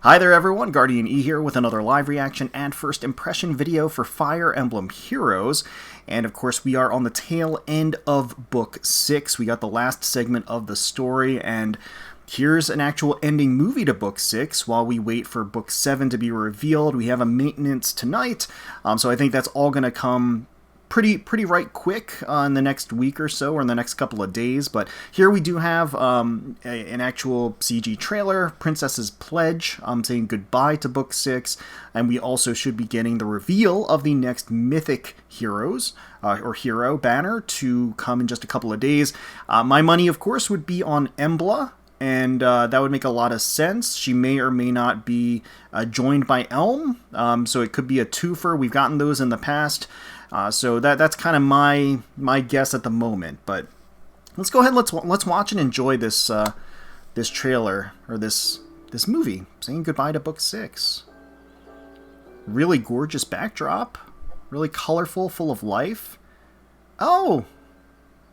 Hi there everyone, GuardianE here with another live reaction and first impression video for Fire Emblem Heroes. And of course we are on the tail end of Book 6. We got the last segment of the story, and here's an actual ending movie to Book 6 while we wait for Book 7 to be revealed. We have a maintenance tonight, so I think that's all going to come pretty right quick in the next week or so, or in the next couple of days. But here we do have an actual CG trailer, Princess's Pledge, saying goodbye to Book 6, and we also should be getting the reveal of the next Mythic Heroes, or Hero banner to come in just a couple of days. My money, of course, would be on Embla, and that would make a lot of sense. She may or may not be joined by Elm, so it could be a twofer. We've gotten those in the past. So that's kind of my guess at the moment, but let's go ahead. Let's watch and enjoy this this trailer, or this movie saying goodbye to Book 6. Really gorgeous backdrop, really colorful, full of life. Oh,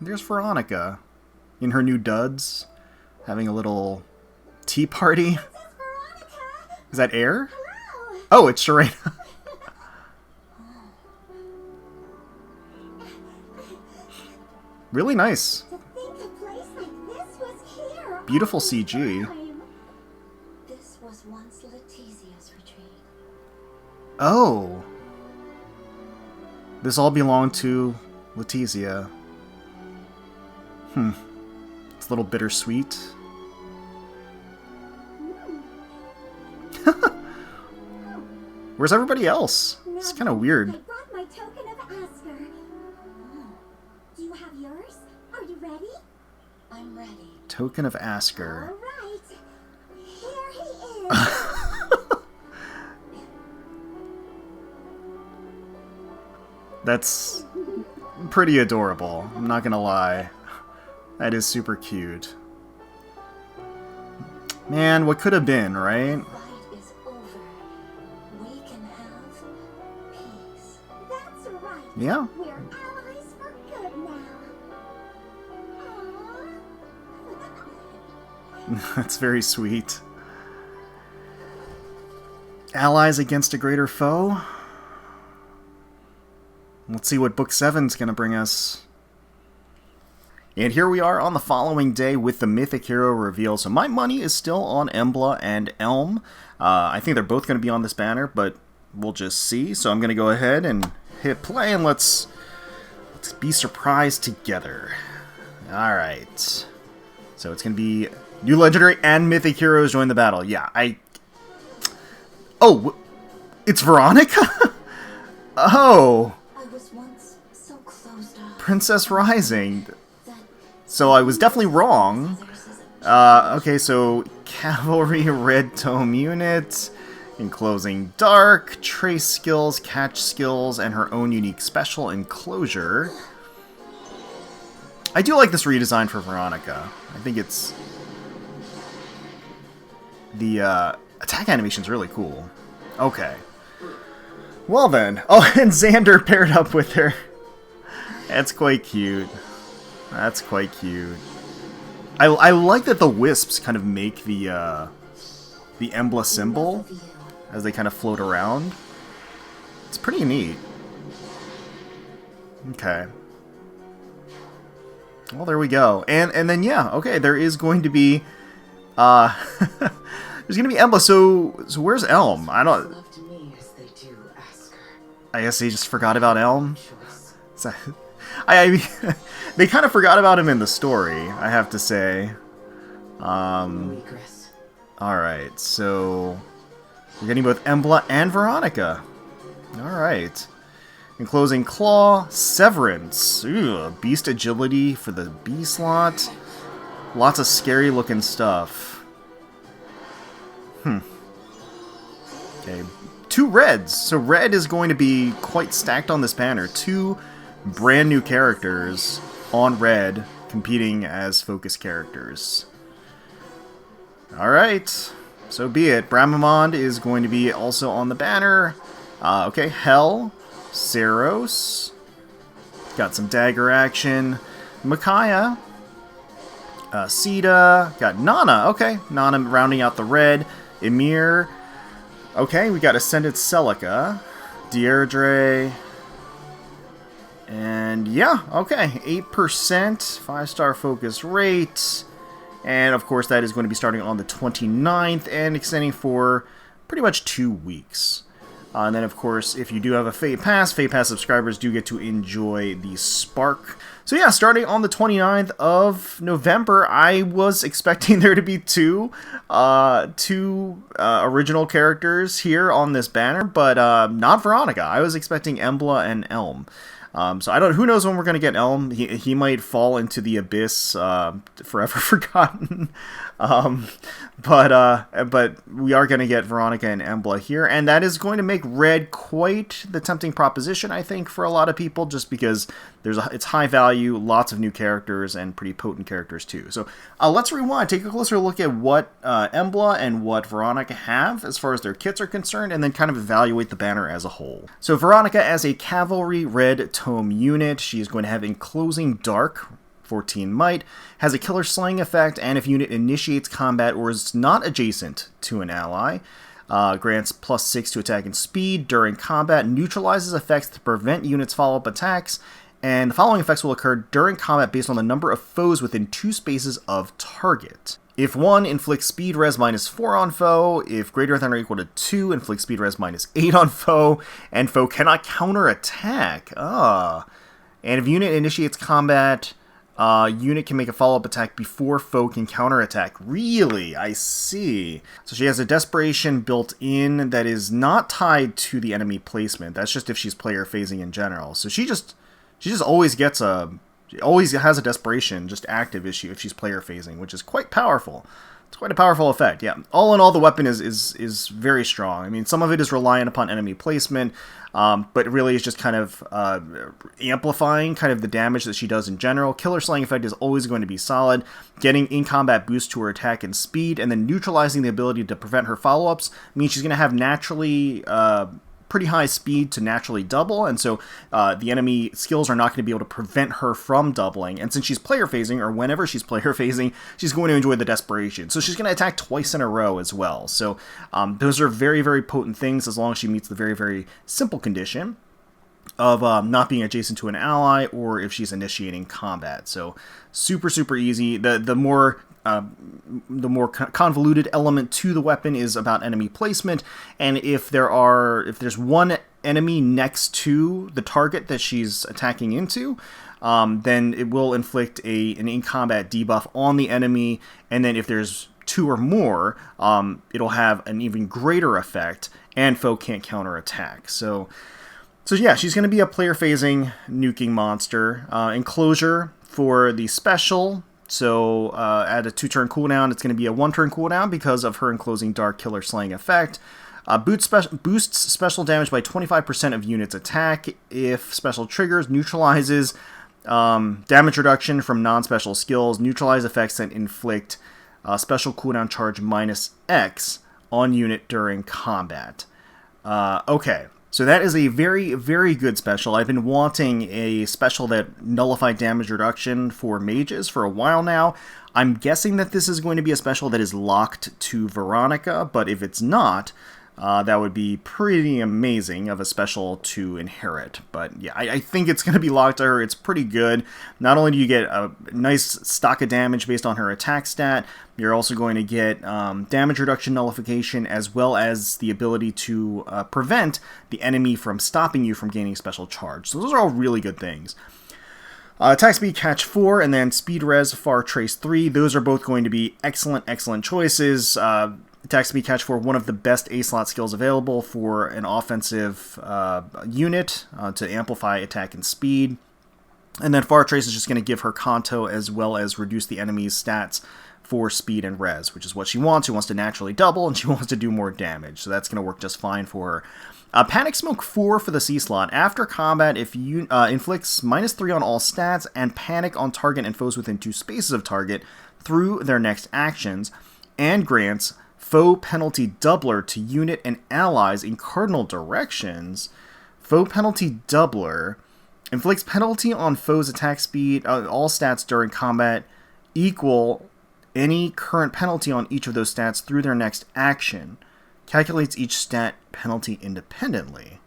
there's Veronica in her new duds, having a little tea party. Is that Air? Oh, it's Sharena. Really nice. Beautiful CG. This was once Letizia's retreat. Oh. This all belonged to Letizia. It's a little bittersweet. Where's everybody else? It's kind of weird. I'm ready. Token of Asker. All right. Here he is. That's pretty adorable. I'm not gonna lie. That is super cute. Man, what could have been, right? The fight is over. We can have peace. That's right. Yeah. We're allies for good now. That's very sweet. Allies against a greater foe? Let's see what Book 7's going to bring us. And here we are on the following day with the Mythic Hero reveal. So my money is still on Embla and Elm. I think they're both going to be on this banner, but we'll just see. So I'm going to go ahead and hit play, and let's be surprised together. Alright. So it's going to be new Legendary and Mythic Heroes join the battle. Yeah, Oh! It's Veronica? Oh! I was once so closed off. Princess Rising. So I was definitely wrong. Okay, so Cavalry Red Tome Unit, Enclosing Dark, Trace Skills, Catch Skills, and her own unique special enclosure. I do like this redesign for Veronica. I think it's... The attack animation is really cool. Okay. Well then. Oh, and Xander paired up with her. That's quite cute. That's quite cute. I like that the wisps kind of make the Embla symbol as they kind of float around. It's pretty neat. Okay. Well, there we go. And then yeah, okay, there is going to be there's gonna be Embla. So where's Elm? I don't. I guess they just forgot about Elm. They kind of forgot about him in the story, I have to say. Alright, so we're getting both Embla and Veronica. Alright. Enclosing Claw, Severance. Ooh, Beast Agility for the B slot. Lots of scary looking stuff. Okay. 2 reds. So red is going to be quite stacked on this banner. 2 brand new characters on red competing as focus characters. Alright. So be it. Bramamond is going to be also on the banner. Okay, Hell. Saros. Got some dagger action. Micaiah. Sita. Got Nana. Okay, Nana rounding out the red. Emir. Okay, we got Ascended Celica, Deirdre, and yeah, okay, 8%, 5-star focus rate, and of course that is going to be starting on the 29th and extending for pretty much 2 weeks. And then, of course, if you do have a FEH Pass subscribers do get to enjoy the Spark. So yeah, starting on the 29th of November, I was expecting there to be two original characters here on this banner, but not Veronica. I was expecting Embla and Elm. So I don't. Who knows when we're gonna get Elm? He might fall into the abyss, forever forgotten. But we are gonna get Veronica and Embla here, and that is going to make red quite the tempting proposition, I think, for a lot of people, just because it's high value, lots of new characters, and pretty potent characters too. So let's rewind, take a closer look at what Embla and what Veronica have as far as their kits are concerned, and then kind of evaluate the banner as a whole. So Veronica, as a cavalry red tome unit, she is going to have Enclosing Dark, 14 might, has a killer slaying effect, and if unit initiates combat or is not adjacent to an ally, grants +6 to attack and speed during combat, neutralizes effects to prevent units' follow-up attacks, and the following effects will occur during combat based on the number of foes within 2 spaces of target. If 1, inflicts speed res -4 on foe. If greater than or equal to 2, inflicts speed res -8 on foe, and foe cannot counter-attack. And if unit initiates combat, unit can make a follow-up attack before foe can counterattack. Really? I see. So she has a Desperation built in that is not tied to the enemy placement. That's just if she's player phasing in general. So she just always gets she always has a Desperation just active issue if she's player phasing, which is quite powerful. It's quite a powerful effect, yeah. All in all, the weapon is very strong. I mean, some of it is reliant upon enemy placement, but really is just kind of amplifying kind of the damage that she does in general. Killer Slaying effect is always going to be solid, getting in-combat boost to her attack and speed, and then neutralizing the ability to prevent her follow-ups means she's going to have naturally pretty high speed to naturally double, and so the enemy skills are not going to be able to prevent her from doubling, and since she's player phasing, or whenever she's player phasing, she's going to enjoy the Desperation, so she's going to attack twice in a row as well. So those are very, very potent things as long as she meets the very, very simple condition of not being adjacent to an ally or if she's initiating combat. So super, super easy. The more convoluted element to the weapon is about enemy placement, and if there's one enemy next to the target that she's attacking into, then it will inflict an in-combat debuff on the enemy, and then if there's 2 or more, it'll have an even greater effect, and foe can't counterattack. So yeah, she's going to be a player phasing nuking monster. Enclosure for the special. So at a 2-turn cooldown, it's going to be a 1-turn cooldown because of her Enclosing Dark Killer Slaying effect. Boosts special damage by 25% of units' attack. If special triggers, neutralizes damage reduction from non-special skills, neutralize effects that inflict special cooldown charge -X on unit during combat. Okay. So that is a very, very good special. I've been wanting a special that nullified damage reduction for mages for a while now. I'm guessing that this is going to be a special that is locked to Veronica, but if it's not, that would be pretty amazing of a special to inherit. But yeah, I think it's going to be locked to her. It's pretty good. Not only do you get a nice stock of damage based on her attack stat, you're also going to get damage reduction nullification, as well as the ability to prevent the enemy from stopping you from gaining special charge. So those are all really good things. Attack speed catch 4, and then speed res far trace 3. Those are both going to be excellent, excellent choices. Attack speed catch 4, one of the best A-slot skills available for an offensive unit to amplify attack and speed. And then far trace is just going to give her Kanto as well as reduce the enemy's stats for speed and res, which is what she wants. She wants to naturally double, and she wants to do more damage, so that's going to work just fine for her. Panic Smoke 4 for the C-slot. After combat, if you inflicts -3 on all stats and panic on target and foes within 2 spaces of target through their next actions, and grants foe penalty doubler to unit and allies in cardinal directions. Foe penalty doubler inflicts penalty on foe's attack speed, all stats during combat equal any current penalty on each of those stats through their next action. calculates each stat penalty independently.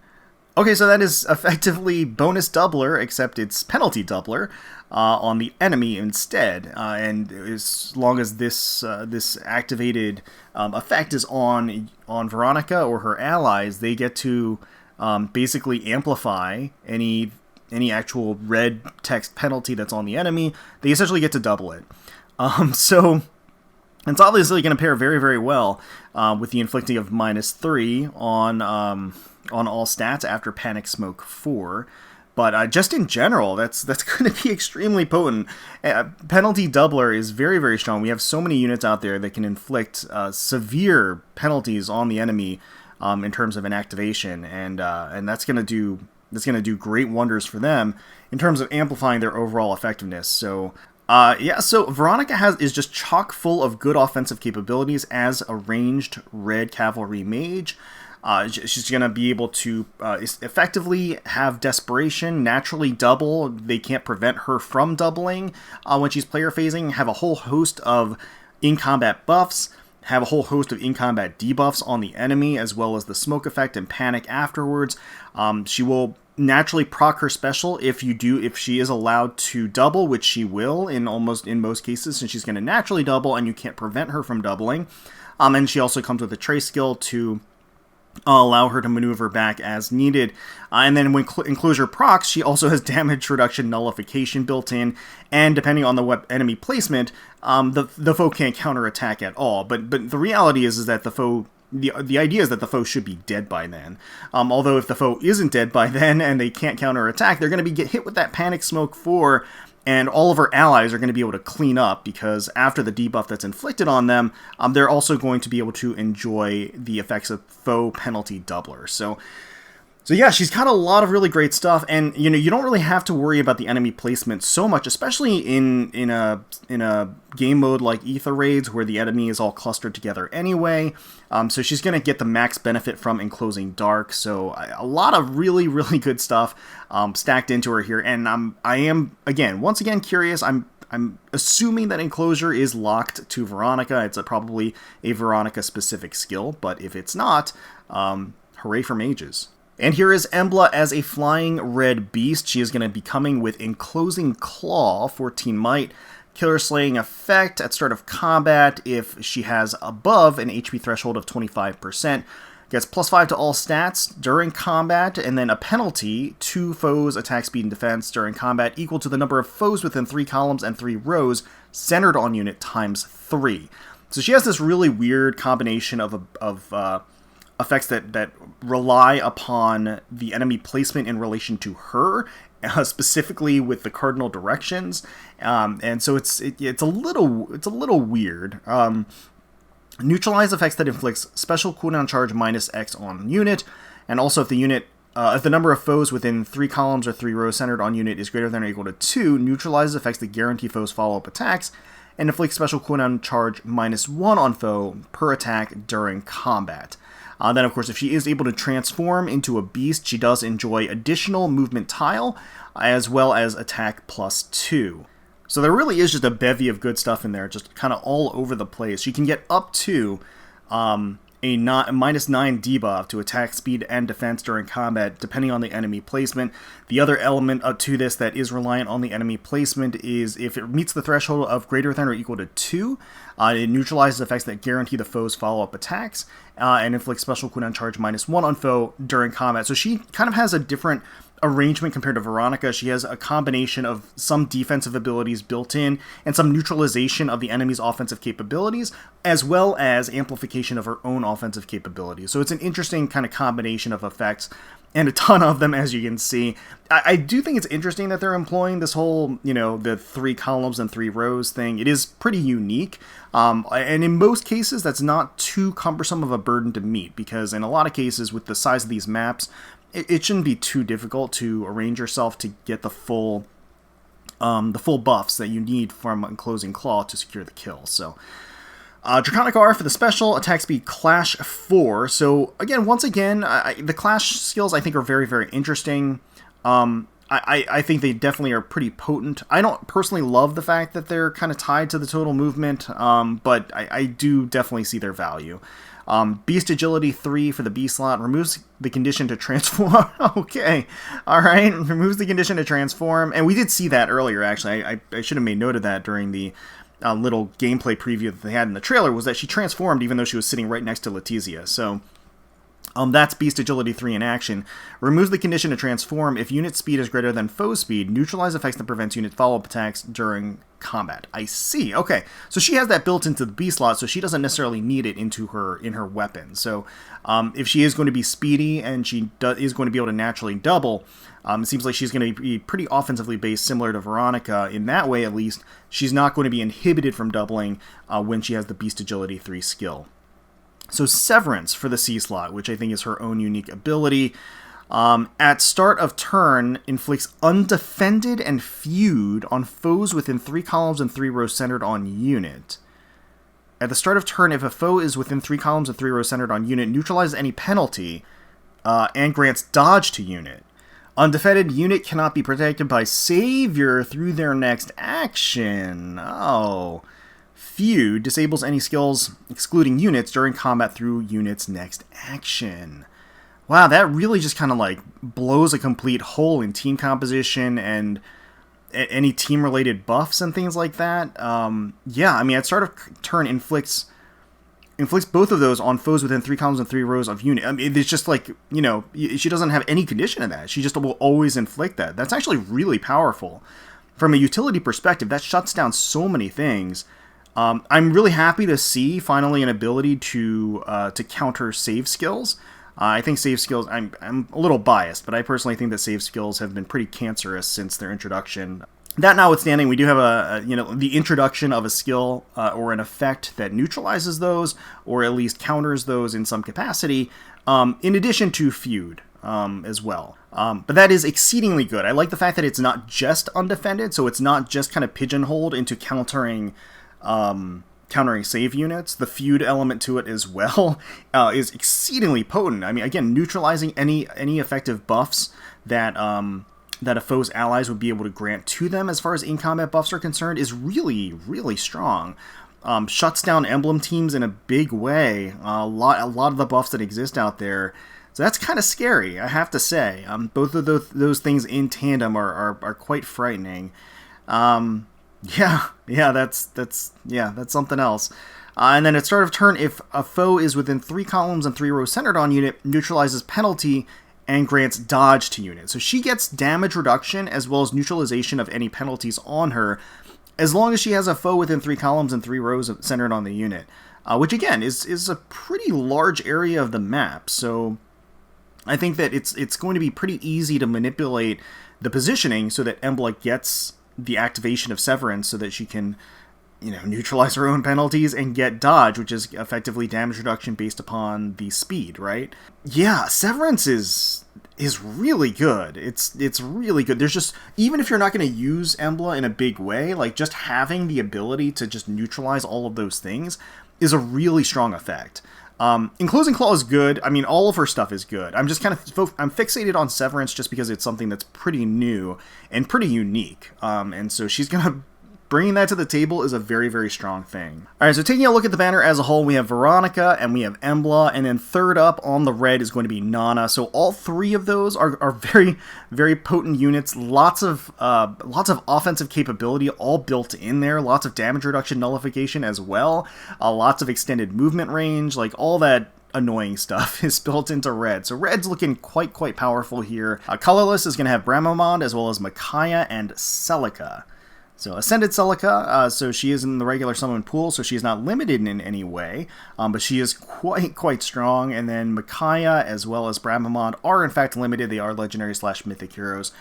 Okay, so that is effectively bonus doubler, except it's penalty doubler on the enemy instead. And as long as this activated effect is on Veronica or her allies, they get to basically amplify any actual red text penalty that's on the enemy. They essentially get to double it. So it's obviously going to pair very, very well with the inflicting of -3 on all stats after Panic Smoke 4. But just in general, that's going to be extremely potent. Penalty Doubler is very, very strong. We have so many units out there that can inflict severe penalties on the enemy in terms of an activation, and that's going to do great wonders for them in terms of amplifying their overall effectiveness. So so Veronica is just chock full of good offensive capabilities as a ranged red cavalry mage. She's going to be able to effectively have Desperation naturally double. They can't prevent her from doubling when she's player phasing. Have a whole host of in-combat buffs. Have a whole host of in-combat debuffs on the enemy, as well as the smoke effect and panic afterwards. She will naturally proc her special if she is allowed to double, which she will in most cases, since she's going to naturally double and you can't prevent her from doubling. And she also comes with a trace skill to allow her to maneuver back as needed. And then when Enclosure procs, she also has damage reduction nullification built in, and depending on the enemy placement, the foe can't counterattack at all. But the reality is that the foe... The idea is that the foe should be dead by then. Although if the foe isn't dead by then and they can't counterattack, they're going to get hit with that Panic Smoke 4, and all of our allies are going to be able to clean up, because after the debuff that's inflicted on them, they're also going to be able to enjoy the effects of foe penalty doubler. So yeah, she's got a lot of really great stuff, and you don't really have to worry about the enemy placement so much, especially in a game mode like Ether Raids, where the enemy is all clustered together anyway. So she's going to get the max benefit from Enclosing Dark. So a lot of really, really good stuff stacked into her here, and I am once again curious. I'm assuming that Enclosure is locked to Veronica. It's probably a Veronica specific skill, but if it's not, hooray for mages. And here is Embla as a flying red beast. She is going to be coming with Enclosing Claw, 14 might, killer slaying effect at start of combat if she has above an HP threshold of 25%. Gets +5 to all stats during combat, and then a penalty to foes' attack speed and defense during combat equal to the number of foes within 3 columns and 3 rows centered on unit times 3. So she has this really weird combination of effects that rely upon the enemy placement in relation to her, specifically with the cardinal directions, and so it's a little weird. Neutralize effects that inflicts special cooldown charge -X on unit, and also if the number of foes within 3 columns or 3 rows centered on unit is greater than or equal to 2, neutralizes effects that guarantee foes follow-up attacks, and inflicts special cooldown charge -1 on foe per attack during combat. Then, of course, if she is able to transform into a beast, she does enjoy additional movement tile, as well as attack +2. So there really is just a bevy of good stuff in there, just kind of all over the place. You can get up to a -9 debuff to attack speed and defense during combat, depending on the enemy placement. The other element to this that is reliant on the enemy placement is if it meets the threshold of greater than or equal to 2, it neutralizes effects that guarantee the foe's follow-up attacks, and inflicts special cooldown charge -1 on foe during combat. So she kind of has a different arrangement compared to Veronica. She has a combination of some defensive abilities built in and some neutralization of the enemy's offensive capabilities, as well as amplification of her own offensive capabilities. So it's an interesting kind of combination of effects, and a ton of them, as you can see. I do think it's interesting that they're employing this whole, the 3 columns and 3 rows thing. It is pretty unique, and in most cases, that's not too cumbersome of a burden to meet, because in a lot of cases, with the size of these maps, it shouldn't be too difficult to arrange yourself to get the full buffs that you need from Enclosing Claw to secure the kill. So, Draconic R for the special, attack speed Clash 4. So, once again, the Clash skills I think are very, very interesting. I think they definitely are pretty potent. I don't personally love the fact that they're kind of tied to the total movement, but I do definitely see their value. Beast Agility 3 for the B slot, removes the condition to transform. Okay, alright, removes the condition to transform, and we did see that earlier, actually. I should have made note of that during the little gameplay preview that they had in the trailer, was that she transformed even though she was sitting right next to Letizia, so... that's Beast Agility 3 in action. Removes the condition to transform if unit speed is greater than foe speed. Neutralize effects that prevents unit follow-up attacks during combat. I see. Okay, so she has that built into the B slot, so she doesn't necessarily need it in her weapon. So if she is going to be speedy and she is going to be able to naturally double, it seems like she's going to be pretty offensively based, similar to Veronica. In that way, at least, she's not going to be inhibited from doubling when she has the Beast Agility 3 skill. So Severance for the C slot, which I think is her own unique ability. At start of turn, inflicts Undefended and Feud on foes within 3 columns and 3 rows centered on unit. At the start of turn, if a foe is within 3 columns and 3 rows centered on unit, neutralizes any penalty and grants dodge to unit. Undefended unit cannot be protected by Savior through their next action. Oh... Feud disables any skills excluding units during combat through unit's next action. Wow, that really just kind of like blows a complete hole in team composition and any team-related buffs and things like that. Yeah, I mean, at start of turn, inflicts both of those on foes within 3 columns and 3 rows of unit. I mean, it's just like, you know, she doesn't have any condition of that. She just will always inflict that. That's actually really powerful. From a utility perspective, that shuts down so many things. I'm really happy to see finally an ability to counter save skills. I think save skills, I'm a little biased, but I personally think that save skills have been pretty cancerous since their introduction. That notwithstanding, we do have the introduction of a skill or an effect that neutralizes those, or at least counters those in some capacity, in addition to Feud as well. But that is exceedingly good. I like the fact that it's not just undefended, so it's not just kind of pigeonholed into countering save units. The Feud element to it as well is exceedingly potent. I mean, again, neutralizing any effective buffs that a foe's allies would be able to grant to them as far as in-combat buffs are concerned is really, really strong. Shuts down Emblem teams in a big way. A lot of the buffs that exist out there. So that's kind of scary, I have to say. Both of those things in tandem are quite frightening. Yeah, that's something else. And then at start of turn, if a foe is within 3 columns and 3 rows centered on unit, neutralizes penalty and grants dodge to unit. So she gets damage reduction as well as neutralization of any penalties on her, as long as she has a foe within 3 columns and 3 rows centered on the unit. Which again is a pretty large area of the map. So I think that it's going to be pretty easy to manipulate the positioning so that Embla gets the activation of Severance so that she can, neutralize her own penalties and get dodge, which is effectively damage reduction based upon the speed, right? Yeah, Severance is really good. It's really good. There's just, even if you're not going to use Embla in a big way, like just having the ability to just neutralize all of those things is a really strong effect. Enclosing Claw is good. I mean, all of her stuff is good. I'm just kind of I'm fixated on Severance just because it's something that's pretty new and pretty unique. And so she's gonna bringing that to the table is a very, very strong thing. All right, so taking a look at the banner as a whole, we have Veronica and we have Embla, and then third up on the red is going to be Nana. So all 3 of those are very, very potent units. Lots of offensive capability all built in there. Lots of damage reduction nullification as well. Lots of extended movement range, like all that annoying stuff is built into red. So red's looking quite powerful here. Colorless is going to have Bramamond as well as Micaiah and Celica. So Ascended Celica, so she is in the regular summon pool, so she is not limited in any way, but she is quite strong. And then Micaiah as well as Bramamond are in fact limited. They are legendary / mythic heroes.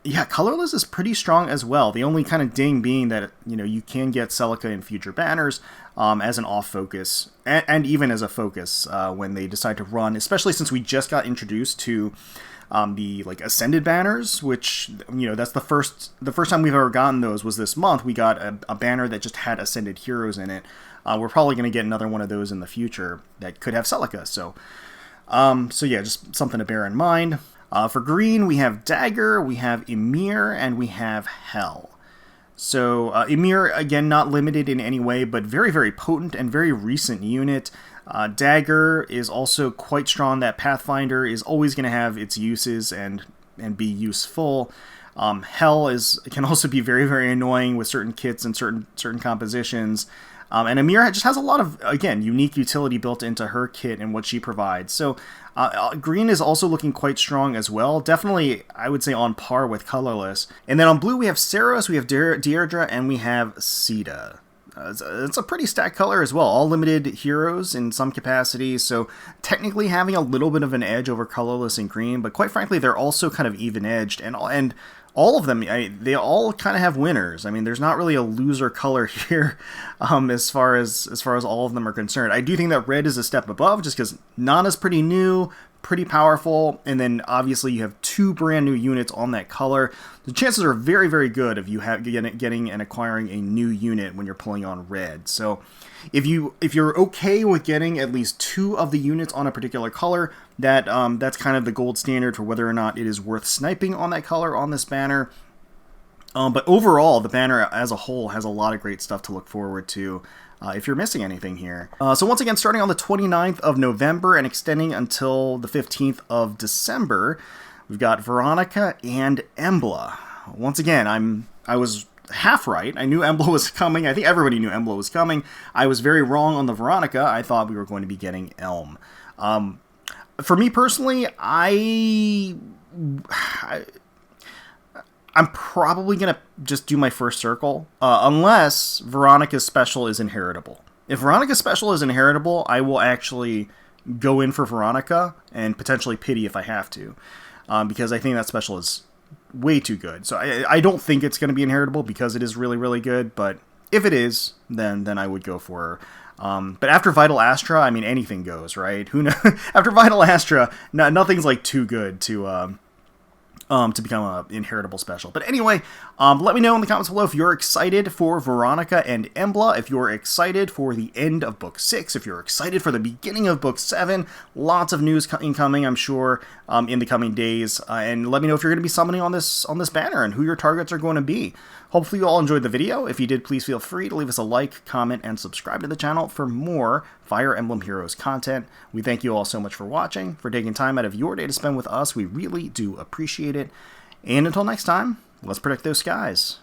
Yeah, Colorless is pretty strong as well. The only kind of ding being that, you can get Celica in future banners as an off focus, and even as a focus when they decide to run, especially since we just got introduced to the Ascended banners, which that's the first time we've ever gotten those was this month. We got a banner that just had Ascended heroes in it. We're probably going to get another one of those in the future that could have Celica. So yeah, just something to bear in mind. For green, we have Dagger, we have Emir, and we have Hell. So Emir, again, not limited in any way, but very, very potent and very recent unit. Dagger is also quite strong. That Pathfinder is always going to have its uses and be useful. Hell can also be very, very annoying with certain kits and certain compositions. And Emir just has a lot of, again, unique utility built into her kit and what she provides. So green is also looking quite strong as well. Definitely, I would say, on par with colorless. And then on blue, we have Saros, we have Deirdre, and we have Sita. It's a pretty stacked color as well. All limited heroes in some capacity, so technically having a little bit of an edge over colorless and green, but quite frankly, they're also kind of even-edged, and all of them, they all kind of have winners. I mean, there's not really a loser color here as far as all of them are concerned. I do think that red is a step above, just because Nana's pretty new, pretty powerful, and then obviously you have 2 brand new units on that color. The chances are very, very good of you getting and acquiring a new unit when you're pulling on red. So if you're okay with getting at least 2 of the units on a particular color, that's kind of the gold standard for whether or not it is worth sniping on that color on this banner. But overall, the banner as a whole has a lot of great stuff to look forward to. If you're missing anything here. So once again, starting on the 29th of November and extending until the 15th of December, we've got Veronica and Embla. Once again, I was half right. I knew Embla was coming. I think everybody knew Embla was coming. I was very wrong on the Veronica. I thought we were going to be getting Elm. For me personally, I'm probably going to just do my first circle, unless Veronica's special is inheritable. If Veronica's special is inheritable, I will actually go in for Veronica and potentially pity if I have to, because I think that special is way too good. So I don't think it's going to be inheritable because it is really, really good, but if it is, then I would go for her. But after Vital Astra, I mean, anything goes, right? Who knows? After Vital Astra, nothing's like too good to become an inheritable special. But anyway, let me know in the comments below if you're excited for Veronica and Embla, if you're excited for the end of Book 6, if you're excited for the beginning of Book 7. Lots of news incoming, I'm sure, in the coming days. And let me know if you're going to be summoning on this banner and who your targets are going to be. Hopefully you all enjoyed the video. If you did, please feel free to leave us a like, comment, and subscribe to the channel for more Fire Emblem Heroes content. We thank you all so much for watching, for taking time out of your day to spend with us. We really do appreciate it. And until next time, let's protect those skies.